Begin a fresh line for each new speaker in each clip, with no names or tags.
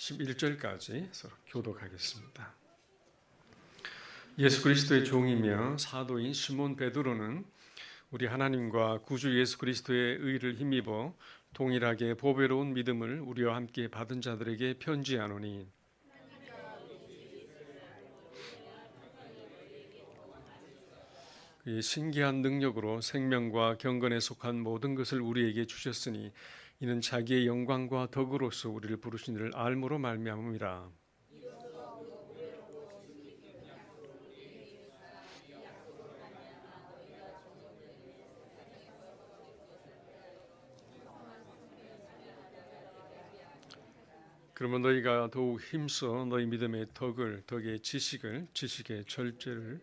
11절까지 서로 교독하겠습니다. 예수 그리스도의 종이며 사도인 시몬 베드로는 우리 하나님과 구주 예수 그리스도의 의를 힘입어 동일하게 보배로운 믿음을 우리와 함께 받은 자들에게 편지하노니, 그의 신기한 능력으로 생명과 경건에 속한 모든 것을 우리에게 주셨으니 이는 자기의 영광과 덕으로서 우리를 부르신 이를 알므로 말미암음이라. 그러면 너희가 더욱 힘써 너희 믿음의 덕을, 덕의 지식을, 지식의 절제를,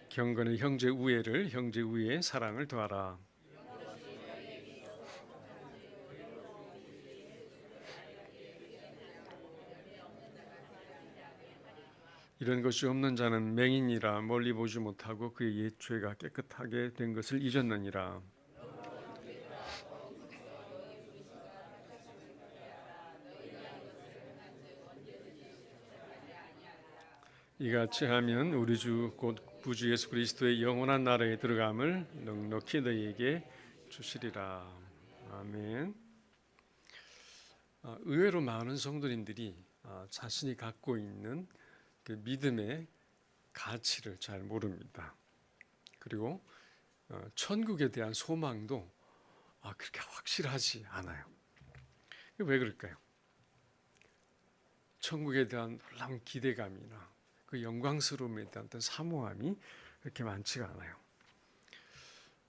경건의 형제 우애를, 형제 우애의 사랑을 더하라. 이런 것이 없는 자는 맹인이라 멀리 보지 못하고 그의 옛 죄가 깨끗하게 된 것을 잊었느니라. 이같이 하면 우리 주 곧 구주 예수 그리스도의 영원한 나라에 들어감을 넉넉히 너희에게 주시리라. 아멘. 의외로 많은 성도님들이 자신이 갖고 있는 그 믿음의 가치를 잘 모릅니다. 그리고 천국에 대한 소망도 그렇게 확실하지 않아요. 왜 그럴까요? 천국에 대한 놀라운 기대감이나 그 영광스러움에 대한 어떤 사모함이 그렇게 많지가 않아요.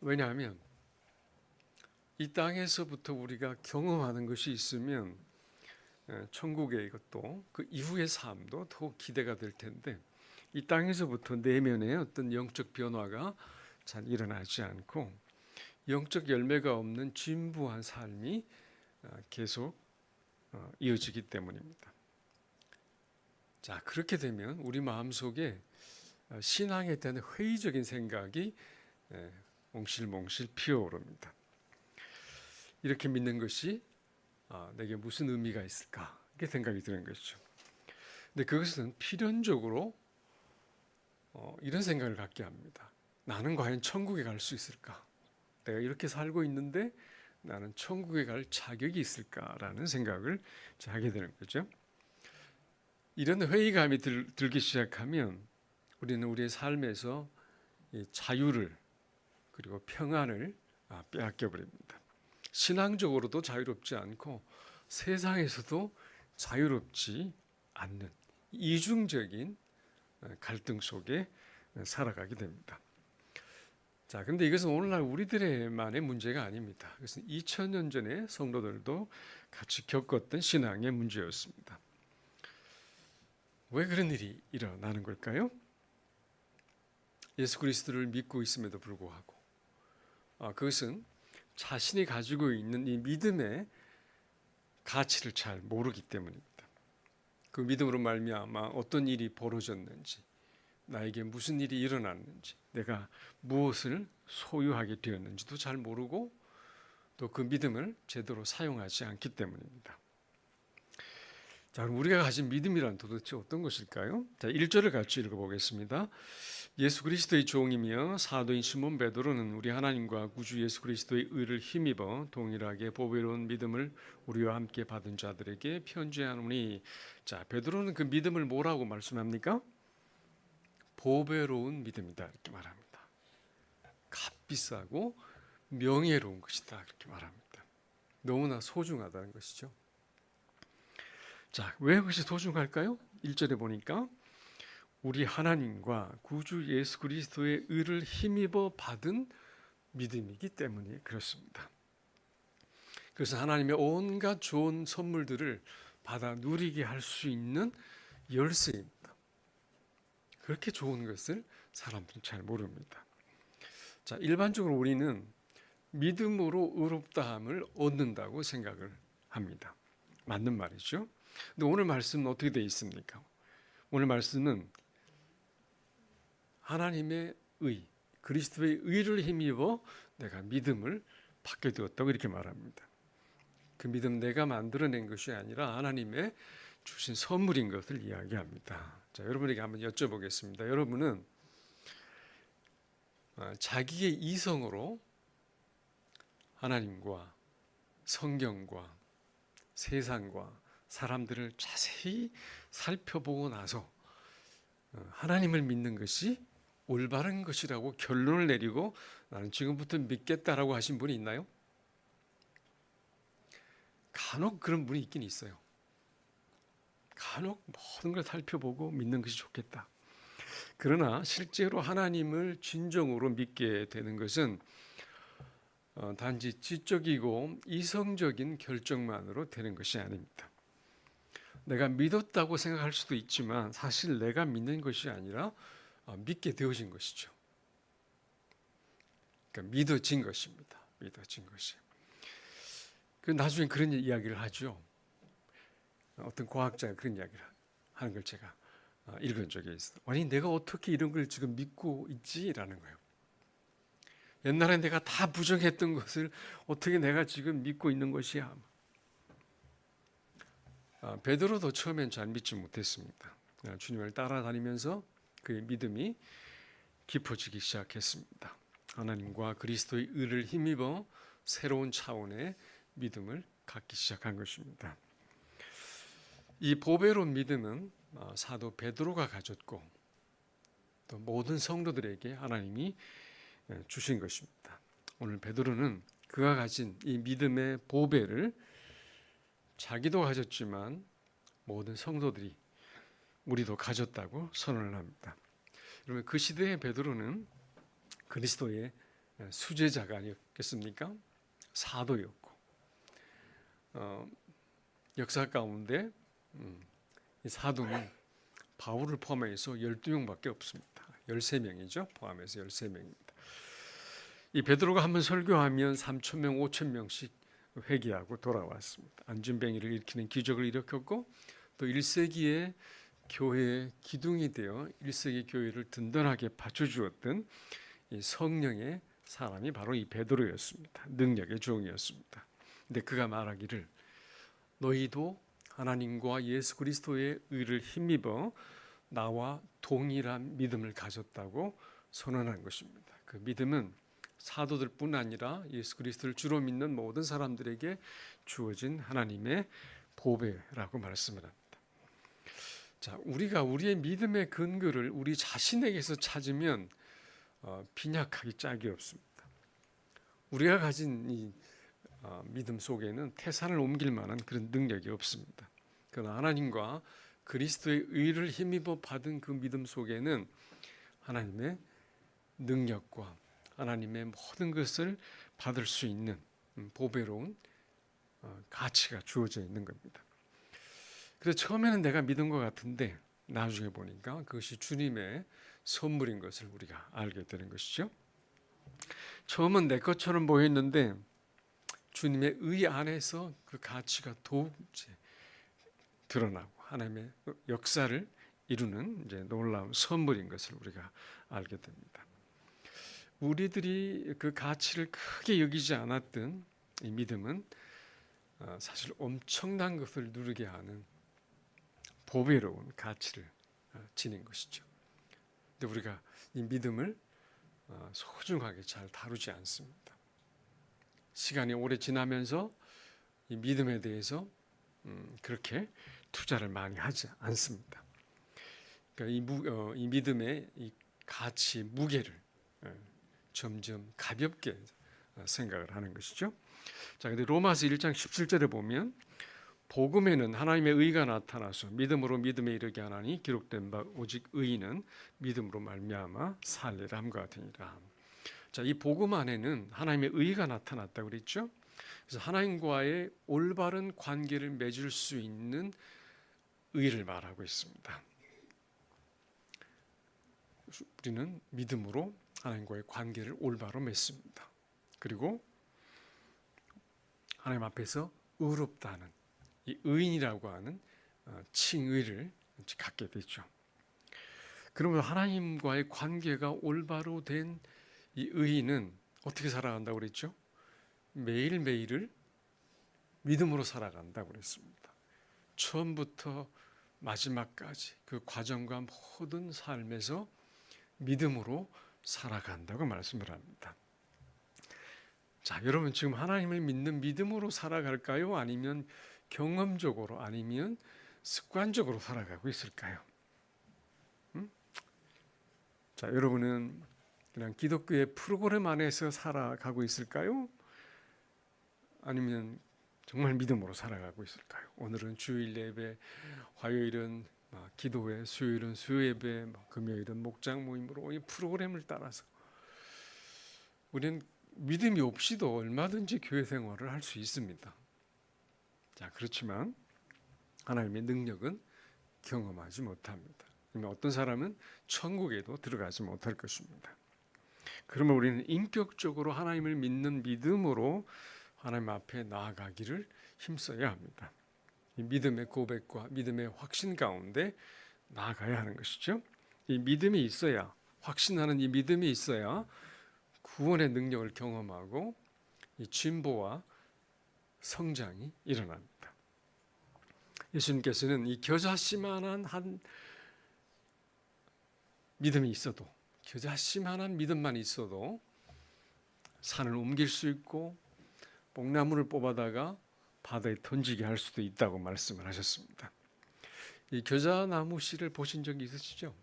왜냐하면 이 땅에서부터 우리가 경험하는 것이 있으면 천국의 이것도 그 이후의 삶도 더욱 기대가 될 텐데, 이 땅에서부터 내면의 어떤 영적 변화가 잘 일어나지 않고 영적 열매가 없는 진부한 삶이 계속 이어지기 때문입니다. 자, 그렇게 되면 우리 마음속에 신앙에 대한 회의적인 생각이 몽실몽실 피어오릅니다. 이렇게 믿는 것이 내게 무슨 의미가 있을까? 이렇게 생각이 드는 것이죠. 근데 그것은 필연적으로 이런 생각을 갖게 합니다. 나는 과연 천국에 갈 수 있을까? 내가 이렇게 살고 있는데 나는 천국에 갈 자격이 있을까라는 생각을 하게 되는 거죠. 이런 회의감이 들기 시작하면 우리는 우리의 삶에서 자유를, 그리고 평안을 빼앗겨 버립니다. 신앙적으로도 자유롭지 않고 세상에서도 자유롭지 않는 이중적인 갈등 속에 살아가게 됩니다. 자, 근데 이것은 오늘날 우리들만의 문제가 아닙니다. 그것은 2000년 전에 성도들도 같이 겪었던 신앙의 문제였습니다. 왜 그런 일이 일어나는 걸까요? 예수 그리스도를 믿고 있음에도 불구하고 그것은 자신이 가지고 있는 이 믿음의 가치를 잘 모르기 때문입니다. 그 믿음으로 말미암아 어떤 일이 벌어졌는지, 나에게 무슨 일이 일어났는지, 내가 무엇을 소유하게 되었는지도 잘 모르고 또 그 믿음을 제대로 사용하지 않기 때문입니다. 자, 그럼 우리가 가진 믿음이란 도대체 어떤 것일까요? 자, 1절을 같이 읽어보겠습니다. 예수 그리스도의 종이며 사도인 시몬 베드로는 우리 하나님과 구주 예수 그리스도의 의를 힘입어 동일하게 보배로운 믿음을 우리와 함께 받은 자들에게 편지하노니. 자, 베드로는 그 믿음을 뭐라고 말씀합니까? 보배로운 믿음이다 이렇게 말합니다. 값비싸고 명예로운 것이다 이렇게 말합니다. 너무나 소중하다는 것이죠. 자, 왜 그것이 소중할까요? 1절에 보니까 우리 하나님과 구주 예수 그리스도의 의를 힘입어 받은 믿음이기 때문에 그렇습니다. 그래서 하나님의 온갖 좋은 선물들을 받아 누리게 할 수 있는 열쇠입니다. 그렇게 좋은 것을 사람들은 잘 모릅니다. 자, 일반적으로 우리는 믿음으로 의롭다함을 얻는다고 생각을 합니다. 맞는 말이죠. 근데 오늘 말씀은 어떻게 되어 있습니까? 오늘 말씀은 하나님의 의, 그리스도의 의를 힘입어 내가 믿음을 받게 되었다고 이렇게 말합니다. 그 믿음 내가 만들어낸 것이 아니라 하나님의 주신 선물인 것을 이야기합니다. 자, 여러분에게 한번 여쭤보겠습니다. 여러분은 자기의 이성으로 하나님과 성경과 세상과 사람들을 자세히 살펴보고 나서 하나님을 믿는 것이 올바른 것이라고 결론을 내리고 나는 지금부터 믿겠다라고 하신 분이 있나요? 간혹 그런 분이 있긴 있어요. 간혹 모든 걸 살펴보고 믿는 것이 좋겠다. 그러나 실제로 하나님을 진정으로 믿게 되는 것은 단지 지적이고 이성적인 결정만으로 되는 것이 아닙니다. 내가 믿었다고 생각할 수도 있지만 사실 내가 믿는 것이 아니라 믿게 되어진 것이죠. 그러니까 믿어진 것입니다. 믿어진 것이. 그 나중에 그런 이야기를 하죠. 어떤 과학자가 그런 이야기를 하는 걸 제가 읽은 적이 있어요. 아니 내가 어떻게 이런 걸 지금 믿고 있지라는 거예요. 옛날에 내가 다 부정했던 것을 어떻게 내가 지금 믿고 있는 것이야. 베드로도 처음엔 잘 믿지 못했습니다. 주님을 따라다니면서 그의 믿음이 깊어지기 시작했습니다. 하나님과 그리스도의 의를 힘입어 새로운 차원의 믿음을 갖기 시작한 것입니다. 이 보배로운 믿음은 사도 베드로가 가졌고 또 모든 성도들에게 하나님이 주신 것입니다. 오늘 베드로는 그가 가진 이 믿음의 보배를 자기도 가졌지만 모든 성도들이 우리도 가졌다고 선언을 합니다. 그러면 그 시대의 베드로는 그리스도의 수제자가 아니었겠습니까? 사도였고 역사 가운데 이 사도는 바울을 포함해서 12명밖에 없습니다. 13명이죠. 포함해서 13명입니다. 이 베드로가 한번 설교하면 3,000명, 5,000명씩 회개하고 돌아왔습니다. 안진뱅이를 일으키는 기적을 일으켰고 또 1세기의 교회의 기둥이 되어 1세기 교회를 든든하게 받쳐주었던 이 성령의 사람이 바로 이 베드로였습니다. 능력의 종이었습니다. 근데 그가 말하기를 너희도 하나님과 예수 그리스도의 의를 힘입어 나와 동일한 믿음을 가졌다고 선언한 것입니다. 그 믿음은 사도들뿐 아니라 예수 그리스도를 주로 믿는 모든 사람들에게 주어진 하나님의 보배라고 말씀을 합니다. 자, 우리가 우리의 믿음의 근거를 우리 자신에게서 찾으면 빈약하기 짝이 없습니다. 우리가 가진 이 믿음 속에는 태산을 옮길 만한 그런 능력이 없습니다. 그러나 하나님과 그리스도의 의를 힘입어 받은 그 믿음 속에는 하나님의 능력과 하나님의 모든 것을 받을 수 있는 보배로운 가치가 주어져 있는 겁니다. 그래서 처음에는 내가 믿은 것 같은데 나중에 보니까 그것이 주님의 선물인 것을 우리가 알게 되는 것이죠. 처음은 내 것처럼 보였는데 주님의 의 안에서 그 가치가 더욱 이제 드러나고 하나님의 역사를 이루는 이제 놀라운 선물인 것을 우리가 알게 됩니다. 우리들이 그 가치를 크게 여기지 않았던 이 믿음은 사실 엄청난 것을 누리게 하는 보배로운 가치를 지닌 것이죠. 근데 우리가 이 믿음을 소중하게 잘 다루지 않습니다. 시간이 오래 지나면서 이 믿음에 대해서 그렇게 투자를 많이 하지 않습니다. 그러니까 이 믿음의 이 가치, 무게를 점점 가볍게 생각을 하는 것이죠. 자, 근데 로마서 1장 17절에 보면 복음에는 하나님의 의가 나타나서 믿음으로 믿음에 이르게 하나니 기록된 바 오직 의인은 믿음으로 말미암아 살리라 함과 같으니라. 자, 이 복음 안에는 하나님의 의가 나타났다고 그랬죠. 그래서 하나님과의 올바른 관계를 맺을 수 있는 의를 말하고 있습니다. 우리는 믿음으로 하나님과의 관계를 올바로 맺습니다. 그리고 하나님 앞에서 의롭다는 이 의인이라고 하는 칭의를 갖게 되죠. 그러면 하나님과의 관계가 올바로 된 이 의인은 어떻게 살아간다고 그랬죠? 매일매일을 믿음으로 살아간다고 그랬습니다. 처음부터 마지막까지 그 과정과 모든 삶에서 믿음으로 살아간다고 말씀을 합니다. 자, 여러분 지금 하나님을 믿는 믿음으로 살아갈까요? 아니면 경험적으로, 아니면 습관적으로 살아가고 있을까요? 자, 여러분은 그냥 기독교의 프로그램 안에서 살아가고 있을까요? 아니면 정말 믿음으로 살아가고 있을까요? 오늘은 주일 예배, 화요일은 기도회, 수요일은 수요 예배, 금요일은 목장 모임으로 이 프로그램을 따라서 우리는 믿음이 없이도 얼마든지 교회 생활을 할 수 있습니다. 자, 그렇지만 하나님의 능력은 경험하지 못합니다. 어떤 사람은 천국에도 들어가지 못할 것입니다. 그러면 우리는 인격적으로 하나님을 믿는 믿음으로 하나님 앞에 나아가기를 힘써야 합니다. 이 믿음의 고백과 믿음의 확신 가운데 나아가야 하는 것이죠. 이 믿음이 있어야, 확신하는 이 믿음이 있어야 구원의 능력을 경험하고 이 진보와 성장이 일어납니다. 예수님께서는 이 겨자씨만한 한 믿음이 있어도, 겨자씨만한 믿음만 있어도 산을 옮길 수 있고 뽕나무를 뽑아다가 바다에 던지게 할 수도 있다고 말씀을 하셨습니다. 이 겨자나무 씨를 보신 적이 있으시죠?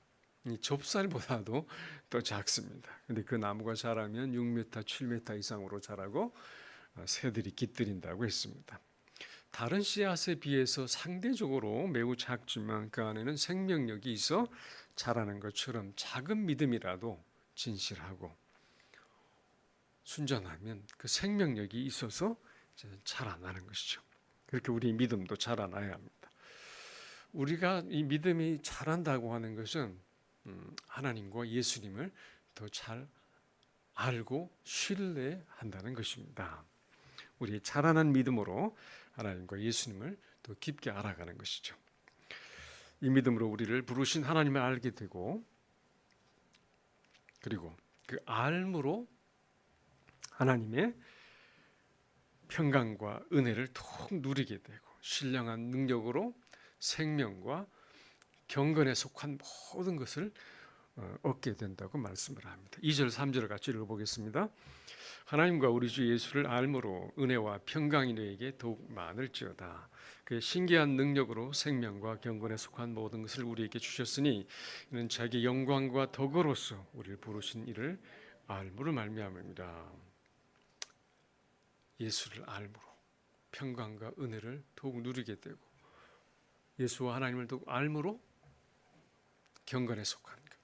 이 좁쌀보다도 더 작습니다. 근데 그 나무가 자라면 6m, 7m 이상으로 자라고 새들이 깃들인다고 했습니다. 다른 씨앗에 비해서 상대적으로 매우 작지만 그 안에는 생명력이 있어 자라는 것처럼 작은 믿음이라도 진실하고 순전하면 그 생명력이 있어서 자라나는 것이죠. 그렇게 우리 믿음도 자라나야 합니다. 우리가 이 믿음이 자란다고 하는 것은 하나님과 예수님을 더 잘 알고 신뢰한다는 것입니다. 우리의 자라난 믿음으로 하나님과 예수님을 더 깊게 알아가는 것이죠. 이 믿음으로 우리를 부르신 하나님을 알게 되고, 그리고 그 알므로 하나님의 평강과 은혜를 통 누리게 되고 신령한 능력으로 생명과 경건에 속한 모든 것을 얻게 된다고 말씀을 합니다. 2절 3절을 같이 읽어보겠습니다. 하나님과 우리 주 예수를 알므로 은혜와 평강이 너에게 더욱 많을지어다. 그의 신기한 능력으로 생명과 경건에 속한 모든 것을 우리에게 주셨으니 이는 자기 영광과 덕으로서 우리를 부르신 이를 알므로 말미암음이라. 예수를 알므로 평강과 은혜를 더욱 누리게 되고 예수와 하나님을 더욱 알므로 경건에 속한 것,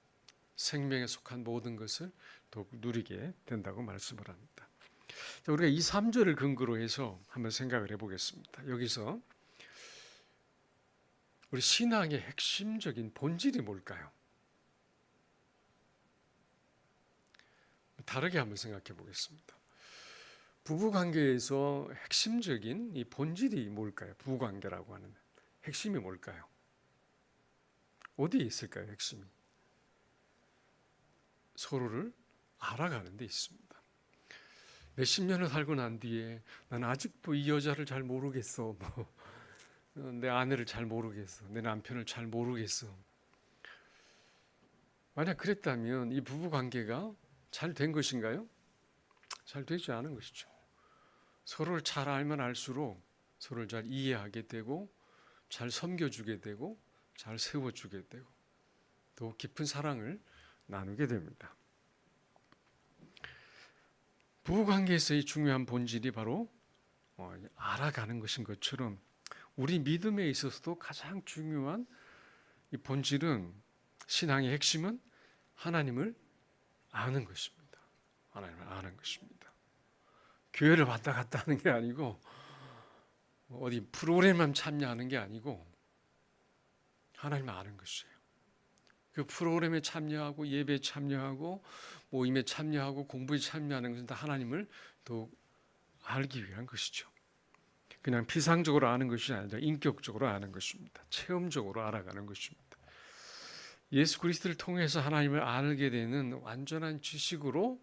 생명에 속한 모든 것을 더욱 누리게 된다고 말씀을 합니다. 자, 우리가 이 3절을 근거로 해서 한번 생각을 해보겠습니다. 여기서 우리 신앙의 핵심적인 본질이 뭘까요? 다르게 한번 생각해 보겠습니다. 부부관계에서 핵심적인 이 본질이 뭘까요? 부부관계라고 하는 핵심이 뭘까요? 어디에 있을까요? 핵심이 서로를 알아가는 데 있습니다. 몇십 년을 살고 난 뒤에 난 아직도 이 여자를 잘 모르겠어, 내 아내를 잘 모르겠어, 내 남편을 잘 모르겠어. 만약 그랬다면 이 부부관계가 잘 된 것인가요? 잘 되지 않은 것이죠. 서로를 잘 알면 알수록 서로를 잘 이해하게 되고 잘 섬겨주게 되고 잘 세워주게 되고 더 깊은 사랑을 나누게 됩니다. 부부관계에서의 중요한 본질이 바로 알아가는 것인 것처럼 우리 믿음에 있어서도 가장 중요한 이 본질은, 신앙의 핵심은 하나님을 아는 것입니다. 하나님을 아는 것입니다. 교회를 왔다 갔다 하는 게 아니고 어디 프로그램만 참여하는 게 아니고 하나님을 아는 것이에요. 그 프로그램에 참여하고 예배에 참여하고 모임에 참여하고 공부에 참여하는 것은 다 하나님을 더욱 알기 위한 것이죠. 그냥 피상적으로 아는 것이 아니라 인격적으로 아는 것입니다. 체험적으로 알아가는 것입니다. 예수 그리스도를 통해서 하나님을 알게 되는 완전한 지식으로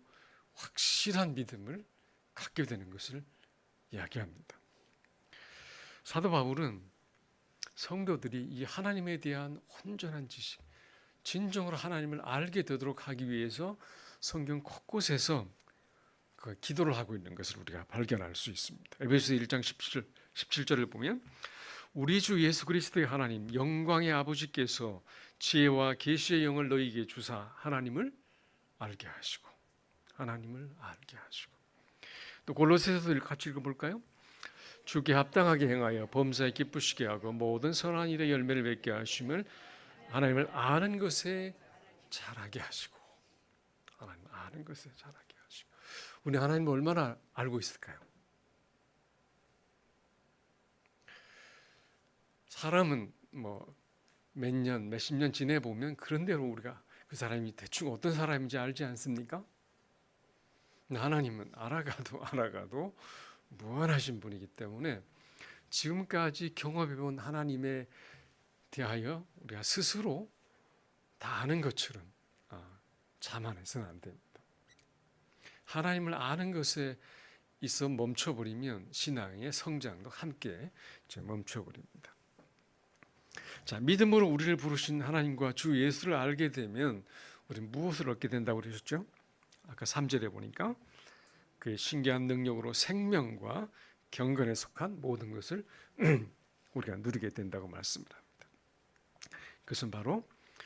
확실한 믿음을 갖게 되는 것을 이야기합니다. 사도 바울은 성도들이 이 하나님에 대한 온전한 지식, 진정으로 하나님을 알게 되도록 하기 위해서 성경 곳곳에서 그 기도를 하고 있는 것을 우리가 발견할 수 있습니다. 에베소서 1장 17절을 보면 우리 주 예수 그리스도의 하나님 영광의 아버지께서 지혜와 계시의 영을 너희에게 주사 하나님을 알게 하시고 또 골로새서도 같이 읽어볼까요? 주께 합당하게 행하여 범사에 기쁘시게 하고 모든 선한 일의 열매를 맺게 하심을 하나님을 아는 것에 잘하게 하시고 우리 하나님을 얼마나 알고 있을까요? 사람은 몇 년, 몇십 년 지내보면 그런 대로 우리가 그 사람이 대충 어떤 사람인지 알지 않습니까? 하나님은 알아가도 무한하신 분이기 때문에 지금까지 경험해본 하나님에 대하여 우리가 스스로 다 아는 것처럼 자만해서는 안 됩니다. 하나님을 아는 것에 있어 멈춰버리면 신앙의 성장도 함께 멈춰버립니다. 자, 믿음으로 우리를 부르신 하나님과 주 예수를 알게 되면 우리는 무엇을 얻게 된다고 그러셨죠? 아까 3절에 보니까 그의 신기한 능력으로 생명과 경건에 속한 모든 것을 우리가 누리게 된다고 말씀을 합니다. 그것은 바로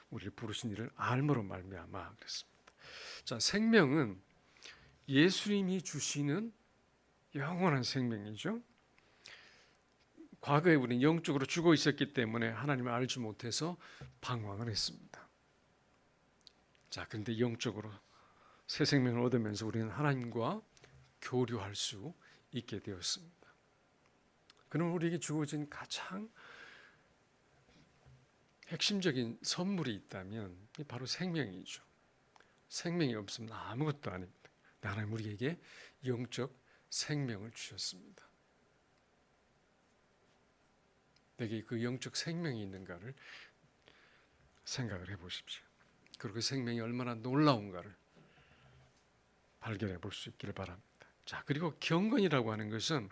우리를 부르신 이를 알므로 말미암아 그랬습니다. 자, 생명은 예수님이 주시는 영원한 생명이죠. 과거에 우리는 영적으로 죽어 있었기 때문에 하나님을 알지 못해서 방황을 했습니다. 자, 그런데 영적으로 새 생명을 얻으면서 우리는 하나님과 교류할 수 있게 되었습니다. 그럼 우리에게 주어진 가장 핵심적인 선물이 있다면 바로 생명이죠. 생명이 없으면 아무것도 아닙니다. 하나님 우리에게 영적 생명을 주셨습니다. 내게 그 영적 생명이 있는가를 생각을 해보십시오. 그리고 그 생명이 얼마나 놀라운가를 발견해 볼 수 있기를 바랍니다. 자, 그리고 경건이라고 하는 것은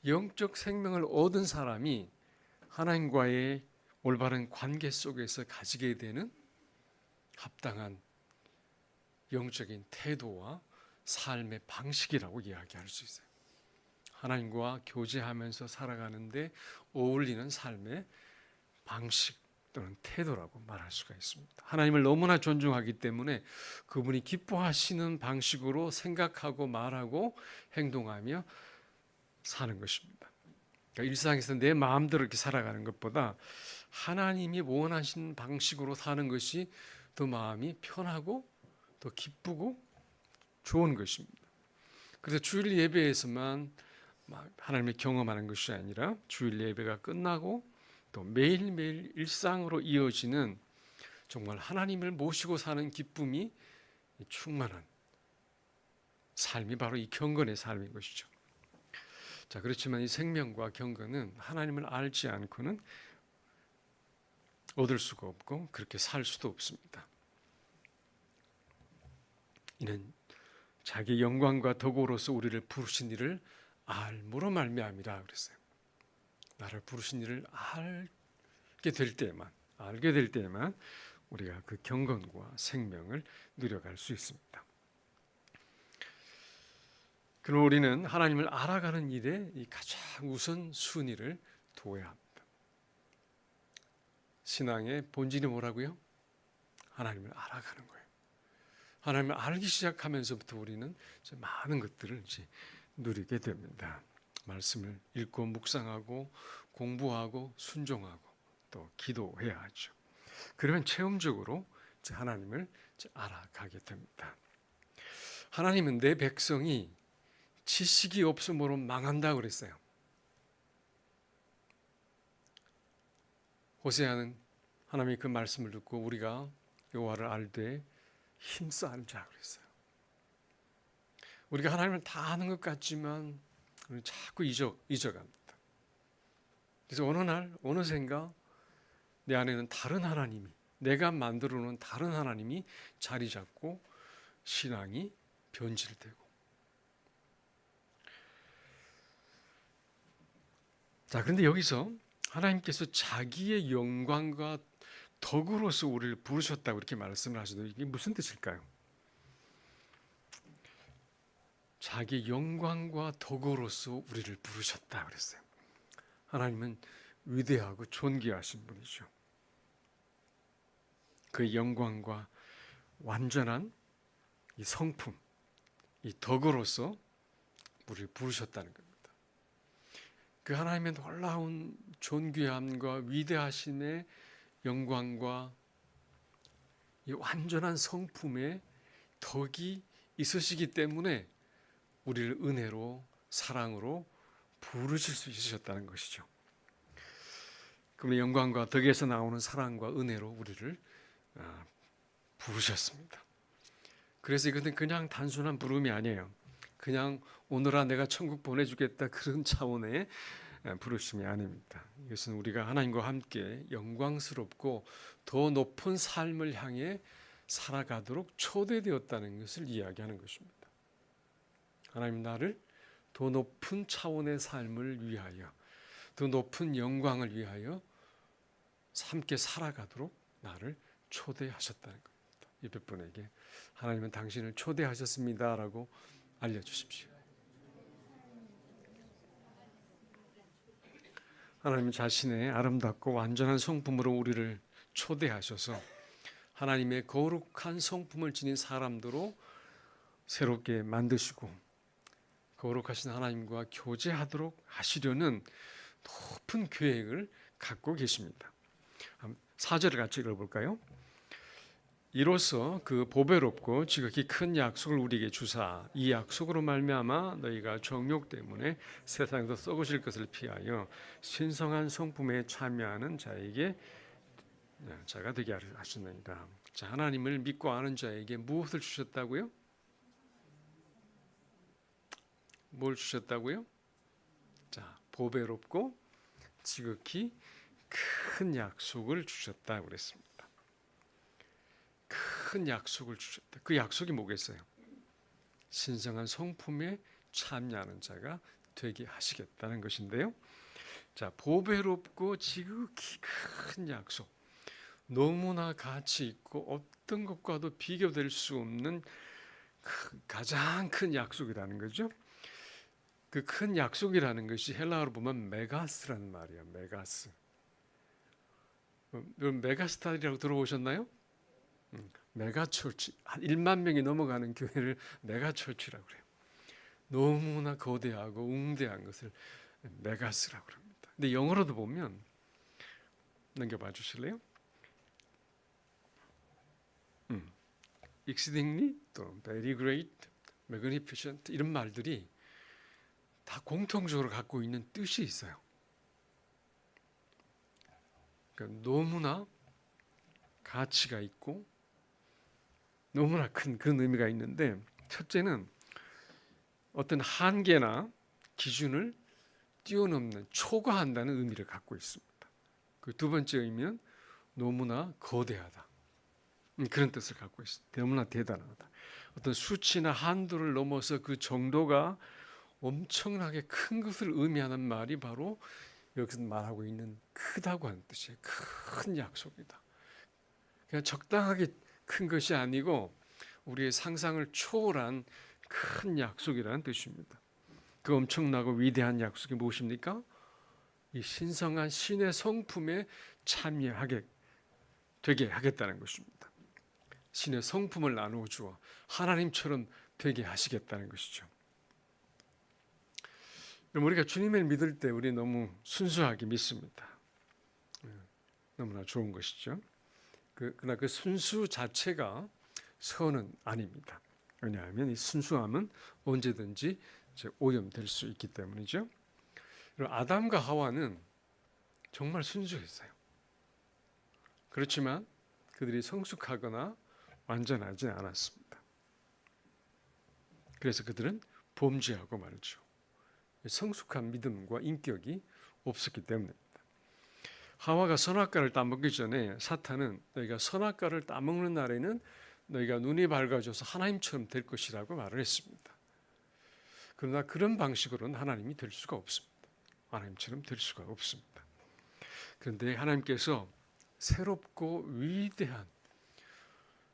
영적 생명을 얻은 사람이 하나님과의 올바른 관계 속에서 가지게 되는 합당한 영적인 태도와 삶의 방식이라고 이야기할 수 있어요. 하나님과 교제하면서 살아가는데 어울리는 삶의 방식 또는 태도라고 말할 수가 있습니다. 하나님을 너무나 존중하기 때문에 그분이 기뻐하시는 방식으로 생각하고 말하고 행동하며 사는 것입니다. 그러니까 일상에서 내 마음대로 이렇게 살아가는 것보다 하나님이 원하시는 방식으로 사는 것이 더 마음이 편하고 더 기쁘고 좋은 것입니다. 그래서 주일 예배에서만 하나님을 경험하는 것이 아니라 주일 예배가 끝나고 또 매일매일 일상으로 이어지는 정말 하나님을 모시고 사는 기쁨이 충만한 삶이 바로 이 경건의 삶인 것이죠. 자, 그렇지만 이 생명과 경건은 하나님을 알지 않고는 얻을 수가 없고 그렇게 살 수도 없습니다. 이는 자기 영광과 덕으로서 우리를 부르신 이를 알므로 말미암이라 그랬어요. 나를 부르신 이를 알게 될 때만 우리가 그 경건과 생명을 누려갈 수 있습니다. 그럼 우리는 하나님을 알아가는 일에 이 가장 우선 순위를 두어야 합니다. 신앙의 본질이 뭐라고요? 하나님을 알아가는 거예요. 하나님을 알기 시작하면서부터 우리는 많은 것들을 이제 누리게 됩니다. 말씀을 읽고 묵상하고 공부하고 순종하고 또 기도해야 하죠. 그러면 체험적으로 하나님을 알아가게 됩니다. 하나님은 내 백성이 지식이 없음으로 망한다고 그랬어요. 호세아는 하나님이 그 말씀을 듣고 우리가 여호와를 알되 힘써 알자 그랬어요. 우리가 하나님을 다 아는 것 같지만 우리는 자꾸 잊어갑니다. 그래서 어느 날 어느샌가 내 안에는 다른 하나님이, 내가 만들어 놓은 다른 하나님이 자리 잡고 신앙이 변질되고, 자, 그런데 여기서 하나님께서 자기의 영광과 덕으로서 우리를 부르셨다고 이렇게 말씀을 하시는데 이게 무슨 뜻일까요? 자기 영광과 덕으로서 우리를 부르셨다 그랬어요. 하나님은 위대하고 존귀하신 분이죠. 그 영광과 완전한 이 성품, 이 덕으로서 우리를 부르셨다는 겁니다. 그 하나님의 놀라운 존귀함과 위대하심의 영광과 이 완전한 성품의 덕이 있으시기 때문에 우리를 은혜로 사랑으로 부르실 수 있으셨다는 것이죠. 그럼 영광과 덕에서 나오는 사랑과 은혜로 우리를 부르셨습니다. 그래서 이것은 그냥 단순한 부름이 아니에요. 그냥 오늘아 내가 천국 보내주겠다 그런 차원의 부르심이 아닙니다. 이것은 우리가 하나님과 함께 영광스럽고 더 높은 삶을 향해 살아가도록 초대되었다는 것을 이야기하는 것입니다. 하나님 나를 더 높은 차원의 삶을 위하여 더 높은 영광을 위하여 함께 살아가도록 나를 초대하셨다는 겁니다. 옆에 분에게 하나님은 당신을 초대하셨습니다라고 알려주십시오. 하나님은 자신의 아름답고 완전한 성품으로 우리를 초대하셔서 하나님의 거룩한 성품을 지닌 사람들로 새롭게 만드시고 거룩하신 하나님과 교제하도록 하시려는 높은 계획을 갖고 계십니다. 4절을 같이 읽어볼까요? 이로써 그 보배롭고 지극히 큰 약속을 우리에게 주사 이 약속으로 말미암아 너희가 정욕 때문에 세상에서 썩으실 것을 피하여 신성한 성품에 참여하는 자에게 자가 되게 하셨나이다. 자, 하나님을 믿고 아는 자에게 무엇을 주셨다고요? 뭘 주셨다고요? 자, 보배롭고 지극히 큰 약속을 주셨다고 그랬습니다. 큰 약속을 주셨다. 그 약속이 뭐겠어요? 신성한 성품에 참여하는 자가 되게 하시겠다는 것인데요. 자, 보배롭고 지극히 큰 약속. 너무나 가치 있고 어떤 것과도 비교될 수 없는 가장 큰 약속이라는 거죠. 그 큰 약속이라는 것이 헬라어로 보면 메가스라는 말이에요. 메가스. 여러분 메가스타일이라고 들어보셨나요? 메가처치. 한 1만 명이 넘어가는 교회를 메가처치라고 그래요. 너무나 거대하고 웅대한 것을 메가스라고 합니다. 근데 영어로도 보면 넘겨봐 주실래요? exceedingly 또는 very great, magnificent 이런 말들이 다 공통적으로 갖고 있는 뜻이 있어요. 그러니까 너무나 가치가 있고 너무나 큰 그런 의미가 있는데 첫째는 어떤 한계나 기준을 뛰어넘는 초과한다는 의미를 갖고 있습니다. 그 두 번째 의미는 너무나 거대하다. 그런 뜻을 갖고 있습니다. 너무나 대단하다. 어떤 수치나 한도를 넘어서 그 정도가 엄청나게 큰 것을 의미하는 말이 바로 여기서 말하고 있는 크다고 하는 뜻이에요. 큰 약속이다. 그냥 적당하게 큰 것이 아니고 우리의 상상을 초월한 큰 약속이라는 뜻입니다. 그 엄청나고 위대한 약속이 무엇입니까? 이 신성한 신의 성품에 참여하게 되게 하겠다는 것입니다. 신의 성품을 나누어 주어 하나님처럼 되게 하시겠다는 것이죠. 우리가 주님을 믿을 때 우리 너무 순수하게 믿습니다. 너무나 좋은 것이죠. 그러나 그 순수 자체가 선은 아닙니다. 왜냐하면 이 순수함은 언제든지 오염될 수 있기 때문이죠. 아담과 하와는 정말 순수했어요. 그렇지만 그들이 성숙하거나 완전하지 않았습니다. 그래서 그들은 범죄하고 말죠. 성숙한 믿음과 인격이 없었기 때문입니다. 하와가 선악과를 따먹기 전에 사탄은 너희가 선악과를 따먹는 날에는 너희가 눈이 밝아져서 하나님처럼 될 것이라고 말을 했습니다. 그러나 그런 방식으로는 하나님이 될 수가 없습니다. 하나님처럼 될 수가 없습니다. 그런데 하나님께서 새롭고 위대한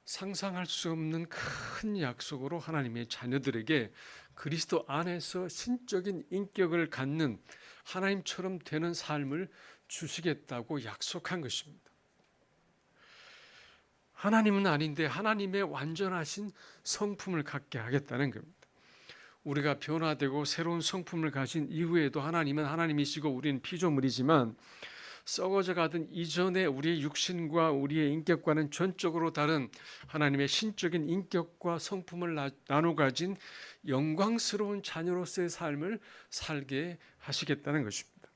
상상할 수 없는 큰 약속으로 하나님의 자녀들에게 그리스도 안에서 신적인 인격을 갖는 하나님처럼 되는 삶을 주시겠다고 약속한 것입니다. 하나님은 아닌데 하나님의 완전하신 성품을 갖게 하겠다는 겁니다. 우리가 변화되고 새로운 성품을 가진 이후에도 하나님은 하나님이시고 우리는 피조물이지만 썩어져 가던 이전에 우리의 육신과 우리의 인격과는 전적으로 다른 하나님의 신적인 인격과 성품을 나눠 가진 영광스러운 자녀로서의 삶을 살게 하시겠다는 것입니다.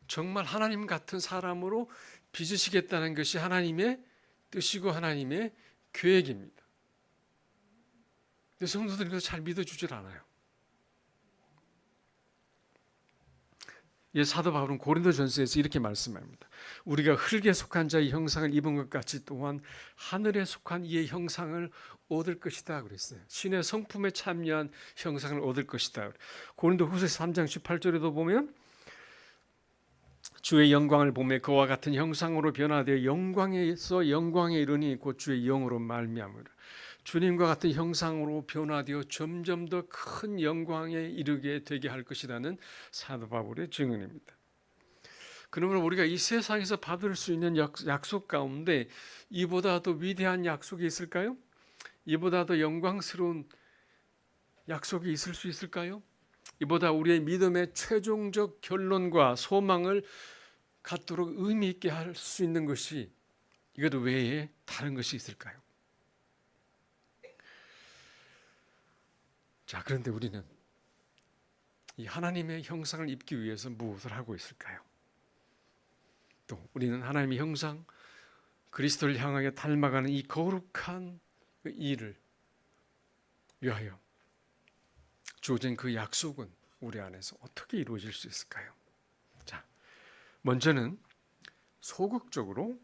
정말 하나님 같은 사람으로 빚으시겠다는 것이 하나님의 뜻이고 하나님의 계획입니다. 근데 성도들이 그래서 잘 믿어주질 않아요. 사도 바울은 고린도전서에서 이렇게 말씀합니다. 우리가 흙에 속한 자의 형상을 입은 것 같이 또한 하늘에 속한 이의 형상을 얻을 것이다 그랬어요. 신의 성품에 참여한 형상을 얻을 것이다. 고린도후서 3장 18절에도 보면 주의 영광을 보며 그와 같은 형상으로 변화되어 영광에서 영광에 이르니 곧 주의 영으로 말미암으라. 주님과 같은 형상으로 변화되어 점점 더 큰 영광에 이르게 되게 할 것이라는 사도 바울의 증언입니다. 그러므로 우리가 이 세상에서 받을 수 있는 약속 가운데 이보다 더 위대한 약속이 있을까요? 이보다 더 영광스러운 약속이 있을 수 있을까요? 이보다 우리의 믿음의 최종적 결론과 소망을 갖도록 의미 있게 할 수 있는 것이 이것 외에 다른 것이 있을까요? 자, 그런데 우리는 이 하나님의 형상을 입기 위해서 무엇을 하고 있을까요? 또 우리는 하나님의 형상, 그리스도를 향하여 닮아가는 이 거룩한 일을 위하여 주어진 그 약속은 우리 안에서 어떻게 이루어질 수 있을까요? 자, 먼저는 소극적으로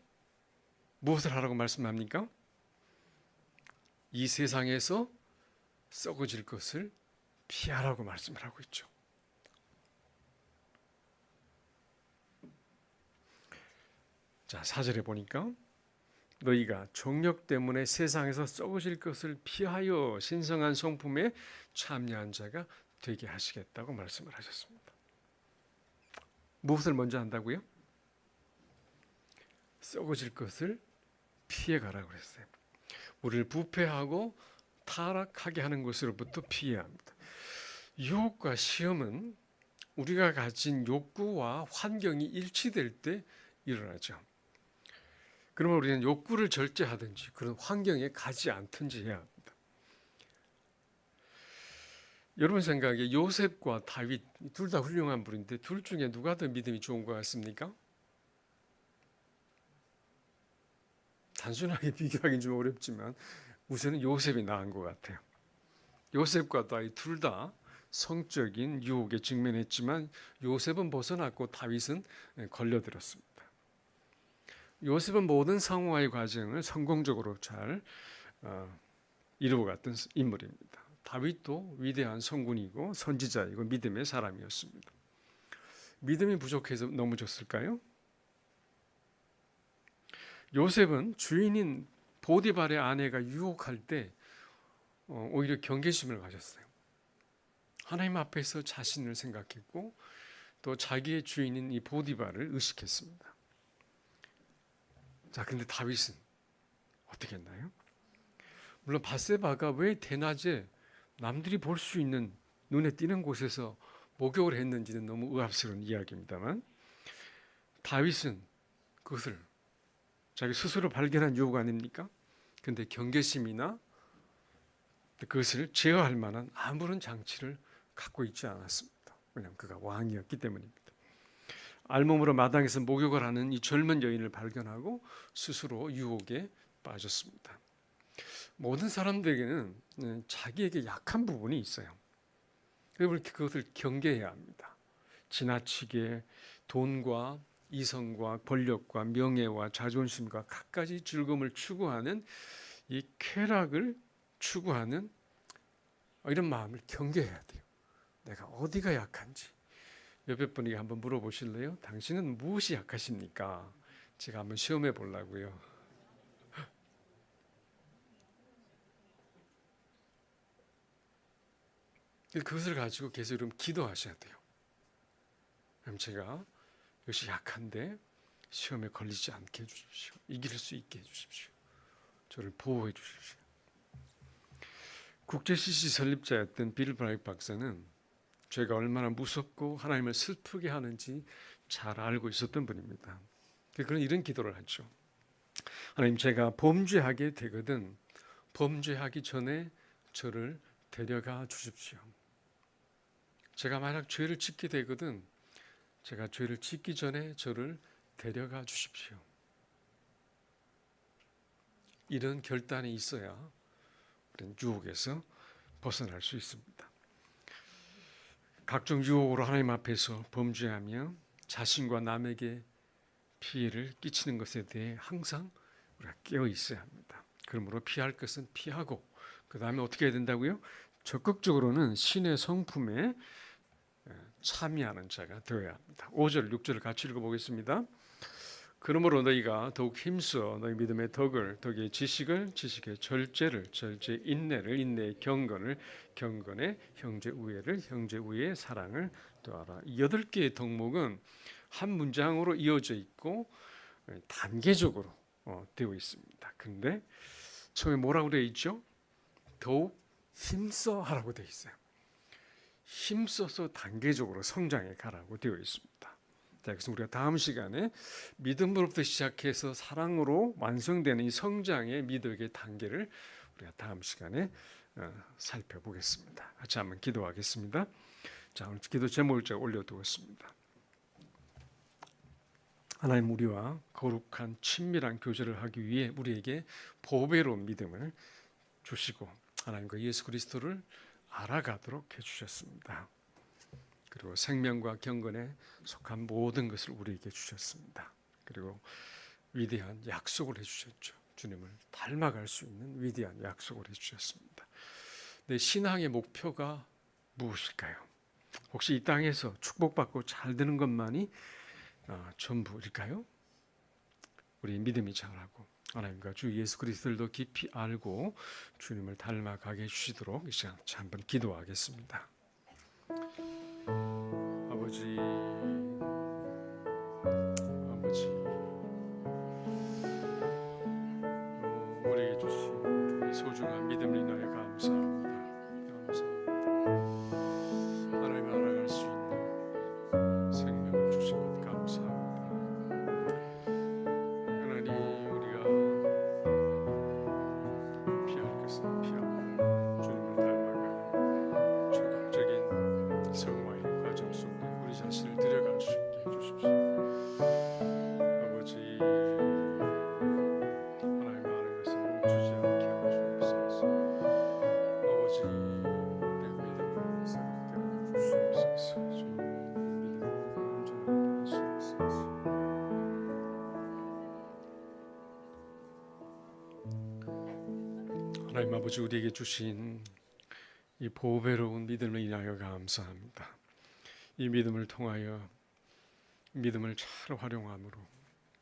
무엇을 하라고 말씀합니까? 이 세상에서 썩어질 것을 피하라고 말씀을 하고 있죠. 자, 4절에 보니까 너희가 정욕 때문에 세상에서 썩어질 것을 피하여 신성한 성품에 참여한 자가 되게 하시겠다고 말씀을 하셨습니다. 무엇을 먼저 한다고요? 썩어질 것을 피해가라고 그랬어요. 우리를 부패하고 타락하게 하는 것으로부터 피해야 합니다. 유혹과 시험은 우리가 가진 욕구와 환경이 일치될 때 일어나죠. 그러면 우리는 욕구를 절제하든지 그런 환경에 가지 않든지 해야 합니다. 여러분 생각에 요셉과 다윗 둘 다 훌륭한 분인데 둘 중에 누가 더 믿음이 좋은 것 같습니까? 단순하게 비교하기는 좀 어렵지만 우선은 요셉이 나은 것 같아요. 요셉과 다윗 둘 다 성적인 유혹에 직면했지만 요셉은 벗어났고 다윗은 걸려들었습니다. 요셉은 모든 상호와의 과정을 성공적으로 잘 이루어갔던 인물입니다. 다윗도 위대한 성군이고 선지자이고 믿음의 사람이었습니다. 믿음이 부족해서 넘어졌을까요? 요셉은 주인인 보디발의 아내가 유혹할 때 오히려 경계심을 가졌어요. 하나님 앞에서 자신을 생각했고 또 자기의 주인인 이 보디발을 의식했습니다. 자, 근데 다윗은 어떻게 했나요? 물론 밧세바가 왜 대낮에 남들이 볼 수 있는 눈에 띄는 곳에서 목욕을 했는지는 너무 의아스러운 이야기입니다만 다윗은 그것을 자기 스스로 발견한 유혹 아닙니까? 근데 경계심이나 그것을 제어할 만한 아무런 장치를 갖고 있지 않았습니다. 왜냐하면 그가 왕이었기 때문입니다. 알몸으로 마당에서 목욕을 하는 이 젊은 여인을 발견하고 스스로 유혹에 빠졌습니다. 모든 사람들에게는 자기에게 약한 부분이 있어요. 그래서 그것을 경계해야 합니다. 지나치게 돈과 이성과 권력과 명예와 자존심과 갖가지 즐거움을 추구하는 이 쾌락을 추구하는 이런 마음을 경계해야 돼요. 내가 어디가 약한지, 옆에 분에게 한번 물어보실래요? 당신은 무엇이 약하십니까? 제가 한번 시험해 보려고요. 그것을 가지고 계속 여러분 기도하셔야 돼요. 그럼 제가 이것이 약한데 시험에 걸리지 않게 해주십시오. 이길 수 있게 해주십시오. 저를 보호해 주십시오. 국제 CC 설립자였던 빌 브라이트 박사는 죄가 얼마나 무섭고 하나님을 슬프게 하는지 잘 알고 있었던 분입니다. 그는 이런 기도를 하죠. 하나님, 제가 범죄하게 되거든 범죄하기 전에 저를 데려가 주십시오. 제가 만약 죄를 짓게 되거든 제가 죄를 짓기 전에 저를 데려가 주십시오. 이런 결단이 있어야 우리는 유혹에서 벗어날 수 있습니다. 각종 유혹으로 하나님 앞에서 범죄하며 자신과 남에게 피해를 끼치는 것에 대해 항상 우리가 깨어 있어야 합니다. 그러므로 피할 것은 피하고 그 다음에 어떻게 해야 된다고요? 적극적으로는 신의 성품에 참여하는 자가 되어야 합니다. 5절, 6절을 같이 읽어보겠습니다. 그러므로 너희가 더욱 힘써 너희 믿음의 덕을, 덕의 지식을, 지식의 절제를, 절제의 인내를, 인내의 경건을, 경건의 형제 우애를, 형제 우애의 사랑을 더하라. 8개의 덕목은 한 문장으로 이어져 있고 단계적으로 되어 있습니다. 근데 처음에 뭐라고 되어 있죠? 더욱 힘써 하라고 되어 있어요. 힘써서 단계적으로 성장해 가라고 되어 있습니다. 자, 그래서 우리가 다음 시간에 믿음으로부터 시작해서 사랑으로 완성되는 이 성장의 믿음의 단계를 우리가 다음 시간에 살펴보겠습니다. 같이 한번 기도하겠습니다. 자, 오늘 기도 제목을 제가 올려두었습니다. 하나님, 우리와 거룩한 친밀한 교제를 하기 위해 우리에게 보배로운 믿음을 주시고 하나님과 예수 그리스도를 알아가도록 해주셨습니다. 그리고 생명과 경건에 속한 모든 것을 우리에게 주셨습니다. 그리고 위대한 약속을 해주셨죠. 주님을 닮아갈 수 있는 위대한 약속을 해주셨습니다. 내 신앙의 목표가 무엇일까요? 혹시 이 땅에서 축복받고 잘 되는 것만이 전부일까요? 우리 믿음이 자라고 하나님과 주 예수 그리스도를 더 깊이 알고 주님을 닮아가게 해주시도록 이 시간 한번 기도하겠습니다. 아버지, 우리에게 주신 이 소중한 믿음을 인하여 감사합니다. 하나님을 알아갈 수 있는 생명을 주신 것 감사합니다. 하나님, 우리가 피할 것은 피하고 주님을 닮아가는 적극적인 성화의 과정 속에 우리 자신을 들여갈 수 있게 해주십시오. 아버지, 하나님 아는 것을 멈추지 않게 하여 주옵소서. 아버지, 내 믿음을 새롭게 주시옵소서. 주님 믿음을 온전하게 하시옵소서. 하나님 아버지, 우리에게 주신 이 보배로운 믿음을 인하여 감사합니다. 이 믿음을 통하여 믿음을 잘 활용함으로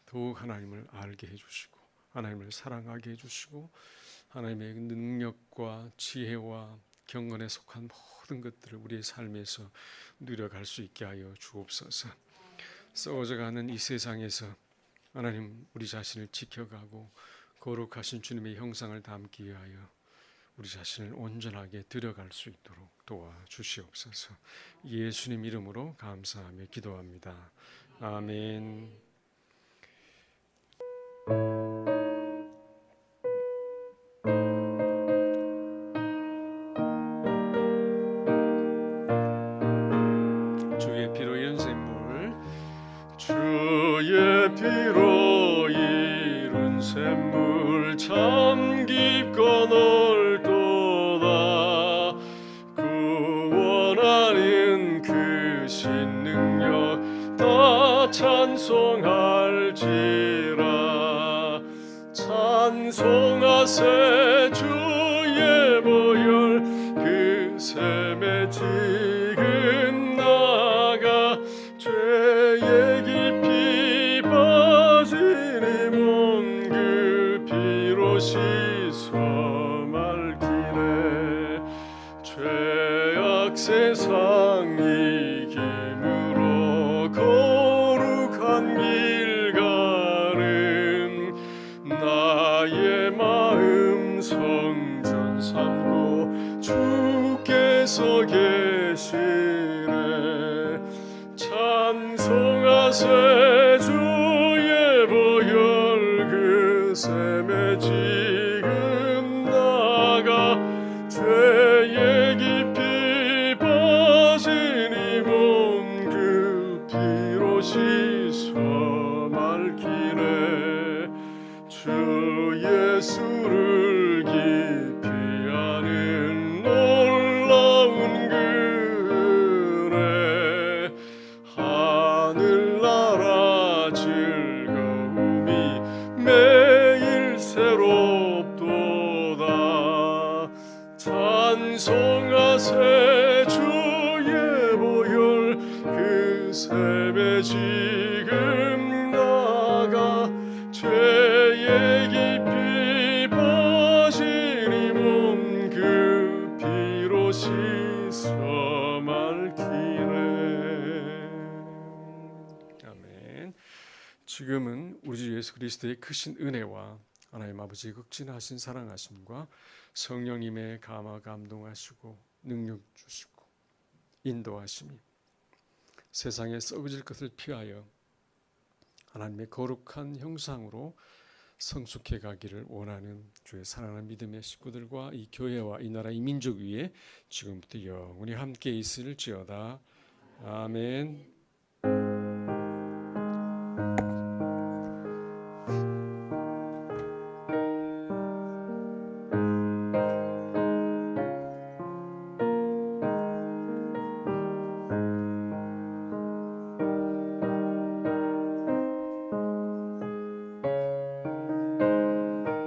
더욱 하나님을 알게 해주시고 하나님을 사랑하게 해주시고 하나님의 능력과 지혜와 경건에 속한 모든 것들을 우리의 삶에서 누려갈 수 있게 하여 주옵소서. 썩어져가는 이 세상에서 하나님, 우리 자신을 지켜가고 거룩하신 주님의 형상을 담기 위하여 우리 자신을 온전하게 들여갈 수 있도록 도와주시옵소서. 예수님 이름으로 감사하며 기도합니다. 아멘. 주의 피로 이룬 샘물, 주의 피로 이룬 샘물 참 깊고 넓도다. 구원하는 그 신능력 다 찬송할지라. 찬송하세 주의 보혈 그 샘에 지금 나가 세상 이김으로 거룩한 길 가는 나의 마음 성전 삼고 주께서 계시네. 찬송하세 주의 보혈 그 샘에 지금 나가 죄에 깊이 빠진 이 몸 그 피로 씻어 맑히네. 주 예수를 깊이 아는 놀라운 은혜 하늘나라 즐거움이 매일 새롭도다. 찬송하세 주의 보혈 그 샘에 지금 나가 죄에 깊이 빠진 이 몸 그 피로 씻어 맑히네. 아멘. 지금은 우리 주 예수 그리스도의 크신 은혜와 하나님 아버지의 극진하신 사랑하심과 성령님의 감화 감동하시고 능력 주시고 인도하심이 세상에 썩어질 것을 피하여 하나님의 거룩한 형상으로 성숙해 가기를 원하는 주의 사랑하는 믿음의 식구들과 이 교회와 이 나라 이 민족 위에 지금부터 영원히 함께 있을지어다. 아멘.